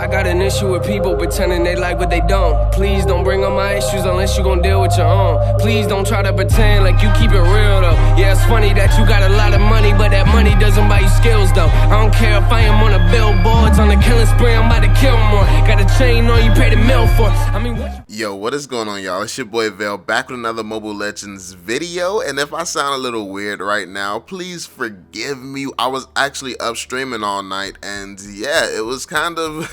I got an issue with people pretending they like what they don't. Please don't bring up my issues unless you gon' deal with your own. Please don't try to pretend like you keep it real though. Yeah, it's funny that you got a lot of money, but that money doesn't buy you skills though. I don't care if I am on the billboards, on the killing spree, I'm about to kill more. Got a chain on you pay the mill for. I mean, what? Yo, what is going on, y'all? It's your boy VeLL back with another Mobile Legends video. And if I sound a little weird right now, please forgive me. I was actually up streaming all night, and yeah, it was kind of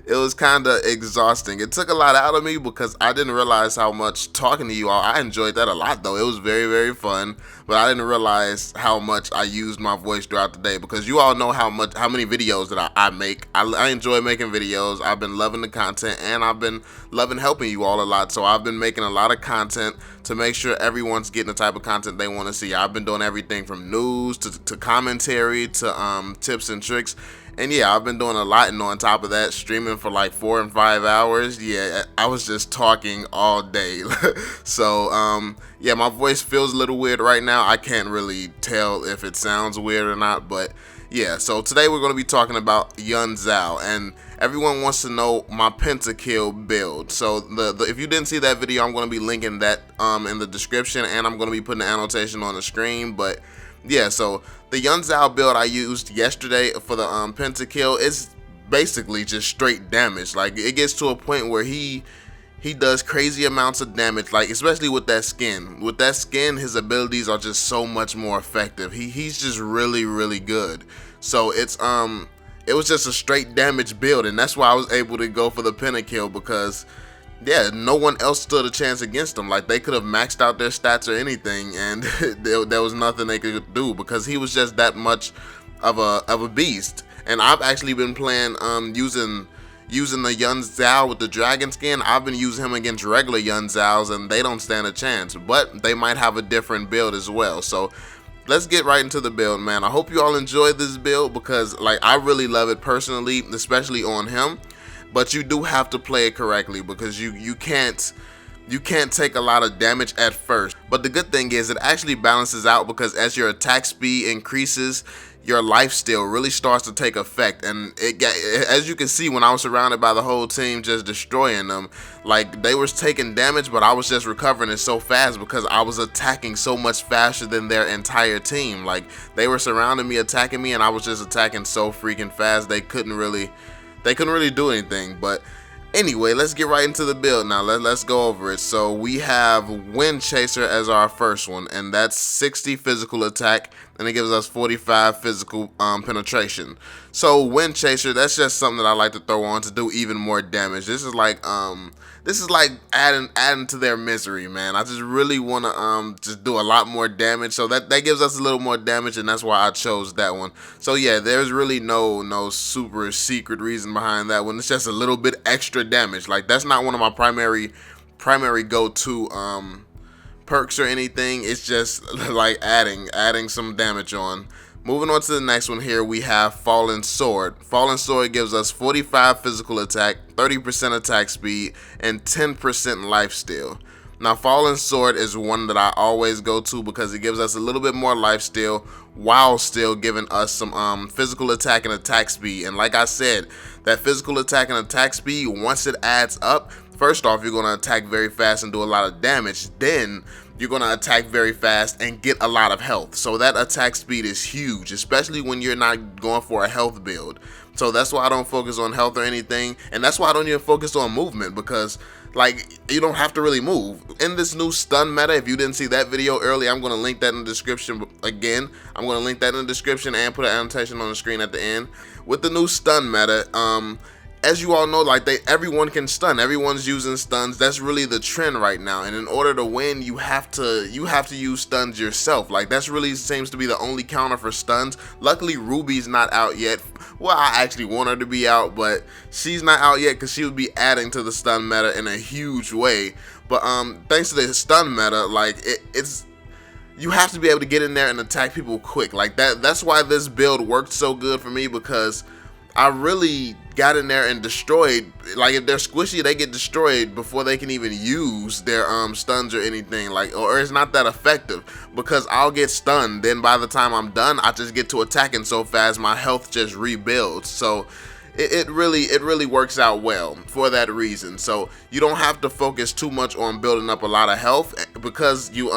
it was kind of exhausting. It took a lot out of me because I didn't realize how much talking to you all. I enjoyed that a lot though. It was very, very fun, but I didn't realize how much I used my voice throughout the day, because you all know how many videos that I make. I enjoy making videos. I've been loving the content, and I've been loving helping you all a lot. So I've been making a lot of content to make sure everyone's getting the type of content they want to see. I've been doing everything from news to commentary to tips and tricks. And yeah, I've been doing a lot, and on top of that, streaming for like 4 and 5 hours. Yeah, I was just talking all day. So yeah, my voice feels a little weird right now. I can't really tell if it sounds weird or not, but yeah. So today we're going to be talking about young Zhao, and everyone wants to know my PENTAKILL build. So if you didn't see that video, I'm going to be linking that in the description, and I'm going to be putting the annotation on the screen. But yeah, so the young Zhao build I used yesterday for the PENTAKILL is basically just straight damage. Like, it gets to a point where he does crazy amounts of damage, like especially with that skin. With that skin, his abilities are just so much more effective. He's just really, really good. So it was just a straight damage build, and that's why I was able to go for the PENTAKILL, because yeah, no one else stood a chance against him. Like, they could have maxed out their stats or anything, and there was nothing they could do, because he was just that much of a beast. And I've actually been playing using the young Zhao with the dragon skin. I've been using him against regular young Zhaos, and they don't stand a chance, but they might have a different build as well. So let's get right into the build, man. I hope you all enjoyed this build, because like, I really love it personally, especially on him. But you do have to play it correctly, because you can't take a lot of damage at first. But the good thing is it actually balances out, because as your attack speed increases, your lifesteal really starts to take effect. And as you can see, when I was surrounded by the whole team just destroying them, like, they was taking damage, but I was just recovering it so fast because I was attacking so much faster than their entire team. Like, they were surrounding me, attacking me, and I was just attacking so freaking fast they couldn't really do anything. But anyway, let's get right into the build now. Let's go over it. So we have Wind Chaser as our first one, and that's 60 physical attack, and it gives us 45 physical penetration. So Wind Chaser, that's just something that I like to throw on to do even more damage. This is like adding to their misery, man. I just really want to just do a lot more damage, so that gives us a little more damage, and that's why I chose that one. So yeah, there's really no super secret reason behind that one. It's just a little bit extra damage. Like, that's not one of my primary go-to perks or anything. It's just like adding some damage on. Moving on to the next one here, we have Fallen Sword. Fallen Sword gives us 45 physical attack, 30% attack speed, and 10% lifesteal. Now, Fallen Sword is one that I always go to, because it gives us a little bit more lifesteal while still giving us some physical attack and attack speed. And like I said, that physical attack and attack speed, once it adds up, first off, you're going to attack very fast and do a lot of damage. Then you're going to attack very fast and get a lot of health. So that attack speed is huge, especially when you're not going for a health build. So that's why I don't focus on health or anything. And that's why I don't even focus on movement, because like, you don't have to really move. In this new stun meta, if you didn't see that video earlier, I'm going to link that in the description. Again, I'm going to link that in the description and put an annotation on the screen at the end. With the new stun meta, as you all know, like, everyone can stun. Everyone's using stuns. That's really the trend right now. And in order to win, you have to use stuns yourself. Like, that's really seems to be the only counter for stuns. Luckily, Ruby's not out yet. Well, I actually want her to be out, but she's not out yet, because she would be adding to the stun meta in a huge way. But thanks to the stun meta, like, it's you have to be able to get in there and attack people quick. Like, that's why this build worked so good for me, because I really got in there and destroyed. Like, if they're squishy, they get destroyed before they can even use their stuns or anything. Like, or it's not that effective, because I'll get stunned, then by the time I'm done, I just get to attacking so fast my health just rebuilds. So it really works out well for that reason. So you don't have to focus too much on building up a lot of health because you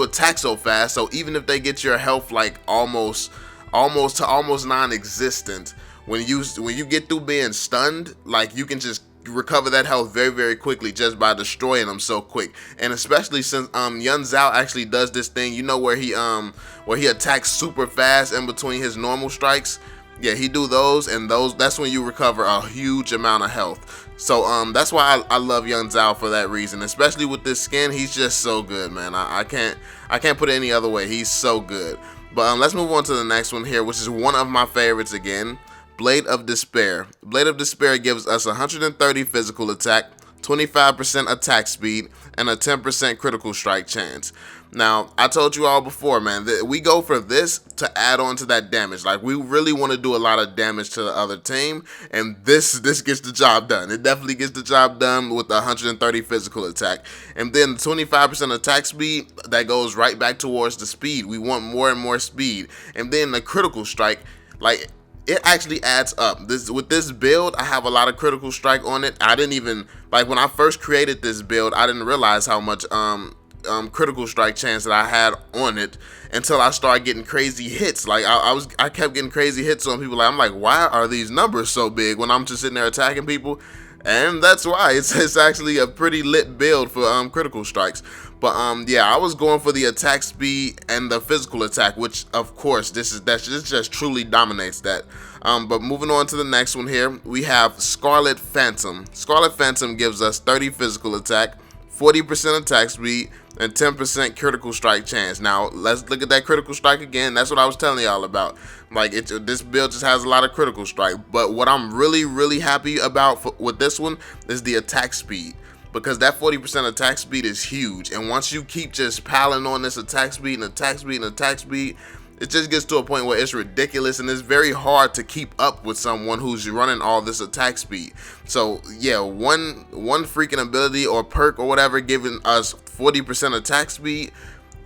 attack so fast. So even if they get your health like almost non-existent, when you get through being stunned, like you can just recover that health very quickly just by destroying them so quick. And especially since Yun Zhao actually does this thing, you know, where he attacks super fast in between his normal strikes. Yeah, he do those, and that's when you recover a huge amount of health. So that's why I love Yun Zhao for that reason. Especially with this skin, he's just so good, man. I can't put it any other way. He's so good. But let's move on to the next one here, which is one of my favorites again. Blade of Despair. Blade of Despair gives us 130 physical attack, 25% attack speed, and a 10% critical strike chance. Now, I told you all before, man, that we go for this to add on to that damage. Like, we really want to do a lot of damage to the other team, and this gets the job done. It definitely gets the job done with the 130 physical attack. And then 25% attack speed, that goes right back towards the speed. We want more and more speed. And then the critical strike, like, it actually adds up. With this build, I have a lot of critical strike on it. I didn't even, like, when I first created this build, I didn't realize how much critical strike chance that I had on it until I started getting crazy hits. Like I kept getting crazy hits on people. I'm like, why are these numbers so big when I'm just sitting there attacking people? And that's why it's actually a pretty lit build for critical strikes. But yeah, I was going for the attack speed and the physical attack, which of course this just truly dominates that. But moving on to the next one here, we have Scarlet Phantom. Scarlet Phantom gives us 30 physical attack, 40% attack speed, and 10% critical strike chance. Now let's look at that critical strike again. That's what I was telling y'all about. Like, this build just has a lot of critical strike. But what I'm really happy about with this one is the attack speed, because that 40% attack speed is huge. And once you keep just piling on this attack speed and attack speed and attack speed, it just gets to a point where it's ridiculous, and it's very hard to keep up with someone who's running all this attack speed. So yeah, one freaking ability or perk or whatever giving us 40% attack speed,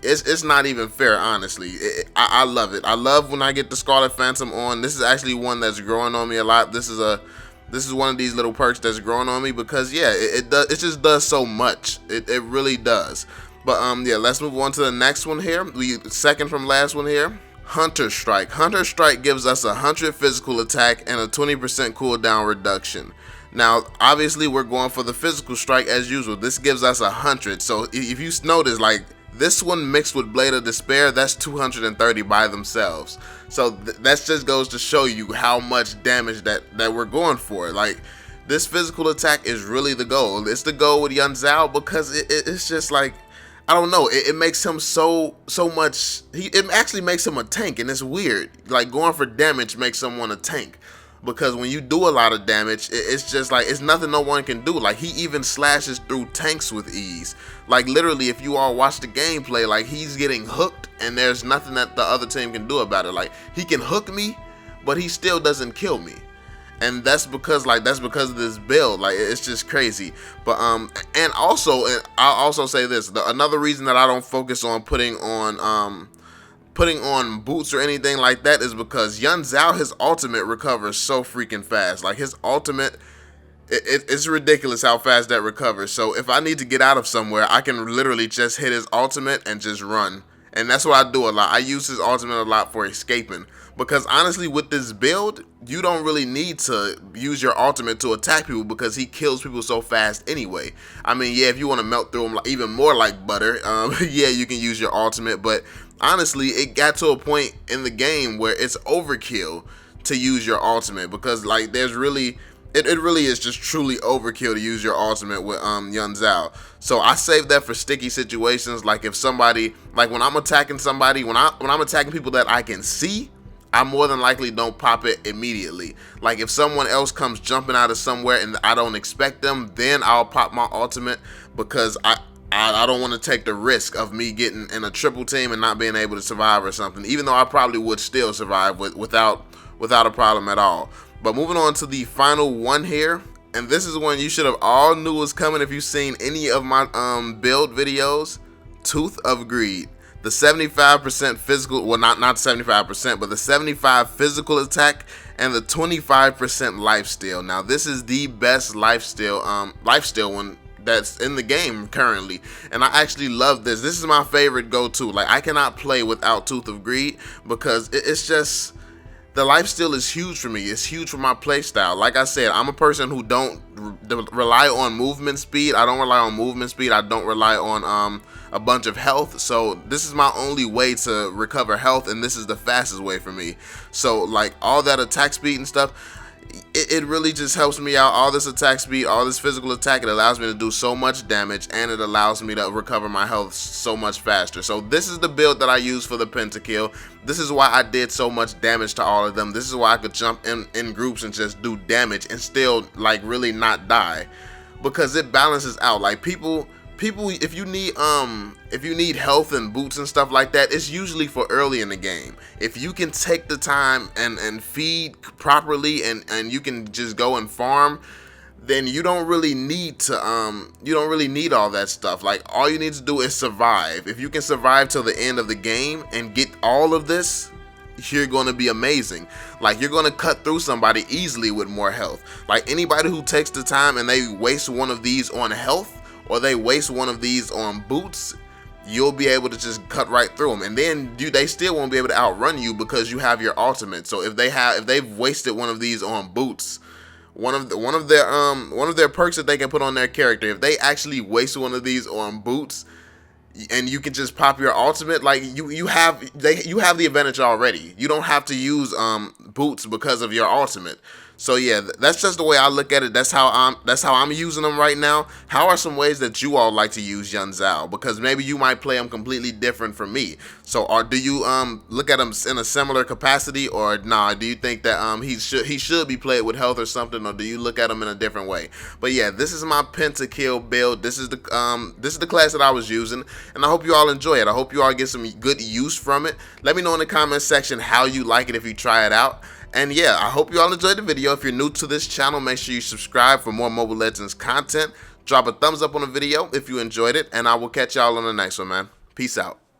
it's not even fair, honestly. I love it. I love when I get the Scarlet Phantom on. This is actually one that's growing on me a lot. This is one of these little perks that's growing on me because yeah, it just does so much. It really does. But yeah, let's move on to the next one here. Second from last one here. Hunter Strike. Hunter Strike gives us 100 physical attack and a 20% cooldown reduction. Now, obviously, we're going for the physical strike as usual. This gives us 100. So if you notice, like, this one mixed with Blade of Despair, that's 230 by themselves. So that just goes to show you how much damage that we're going for. Like, this physical attack is really the goal. It's the goal with Yun Zhao because it's just like, I don't know, it makes him so much, it actually makes him a tank, and it's weird. Like, going for damage makes someone a tank, because when you do a lot of damage, it's just like, it's nothing no one can do. Like, he even slashes through tanks with ease. Like, literally, if you all watch the gameplay, like, he's getting hooked, and there's nothing that the other team can do about it. Like, he can hook me, but he still doesn't kill me. And that's because of this build. Like, it's just crazy. But and also, I'll also say this, another reason that I don't focus on putting on boots or anything like that is because Yun Zhao, his ultimate recovers so freaking fast. Like, his ultimate, it's ridiculous how fast that recovers. So if I need to get out of somewhere, I can literally just hit his ultimate and just run. And that's what I do a lot. I use his ultimate a lot for escaping. Because honestly, with this build, you don't really need to use your ultimate to attack people because he kills people so fast anyway. I mean, yeah, if you want to melt through him even more like butter, yeah, you can use your ultimate. But honestly, it got to a point in the game where it's overkill to use your ultimate, because like there's really, it really is just truly overkill to use your ultimate with Yun Zhao. So I save that for sticky situations, like if somebody, like when I'm attacking somebody, when I'm attacking people that I can see, I more than likely don't pop it immediately. Like if someone else comes jumping out of somewhere and I don't expect them, then I'll pop my ultimate, because I don't want to take the risk of me getting in a triple team and not being able to survive or something, even though I probably would still survive without a problem at all. But moving on to the final one here, and this is one you should have all knew was coming if you've seen any of my build videos. Tooth of Greed. the 75% physical, well, not 75%, but the 75 physical attack and the 25% lifesteal. Now this is the best lifesteal one that's in the game currently, and I actually love this. This is my favorite go-to. Like, I cannot play without Tooth of Greed because it's just, the lifesteal is huge for me. It's huge for my playstyle. Like I said, I'm a person who don't rely on movement speed. I don't rely on movement speed. I don't rely on a bunch of health. So this is my only way to recover health, and this is the fastest way for me. So like all that attack speed and stuff, it really just helps me out. All this attack speed, all this physical attack, it allows me to do so much damage, and it allows me to recover my health so much faster. So this is the build that I use for the pentakill. This is why I did so much damage to all of them. This is why I could jump in groups and just do damage and still like really not die, because it balances out. Like people, if you need health and boots and stuff like that, it's usually for early in the game. If you can take the time and feed properly, and you can just go and farm, then you don't really need to all that stuff. Like, all you need to do is survive. If you can survive till the end of the game and get all of this, you're going to be amazing. Like, you're going to cut through somebody easily with more health. Like, anybody who takes the time and they waste one of these on health, or they waste one of these on boots, you'll be able to just cut right through them, and then they still won't be able to outrun you because you have your ultimate. So if they've wasted one of these on boots, one of their perks that they can put on their character, if they actually waste one of these on boots, and you can just pop your ultimate, like you have the advantage already. You don't have to use boots because of your ultimate. So yeah, that's just the way I look at it. That's how I'm using them right now. How are some ways that you all like to use Young Zhao? Because maybe you might play him completely different from me. So, do you look at him in a similar capacity, or nah? Do you think that he should be played with health or something, or do you look at him in a different way? But yeah, this is my pentakill build. This is the class that I was using, and I hope you all enjoy it. I hope you all get some good use from it. Let me know in the comment section how you like it if you try it out. And yeah, I hope you all enjoyed the video. If you're new to this channel, make sure you subscribe for more Mobile Legends content. Drop a thumbs up on the video if you enjoyed it, and I will catch y'all on the next one, man. Peace out.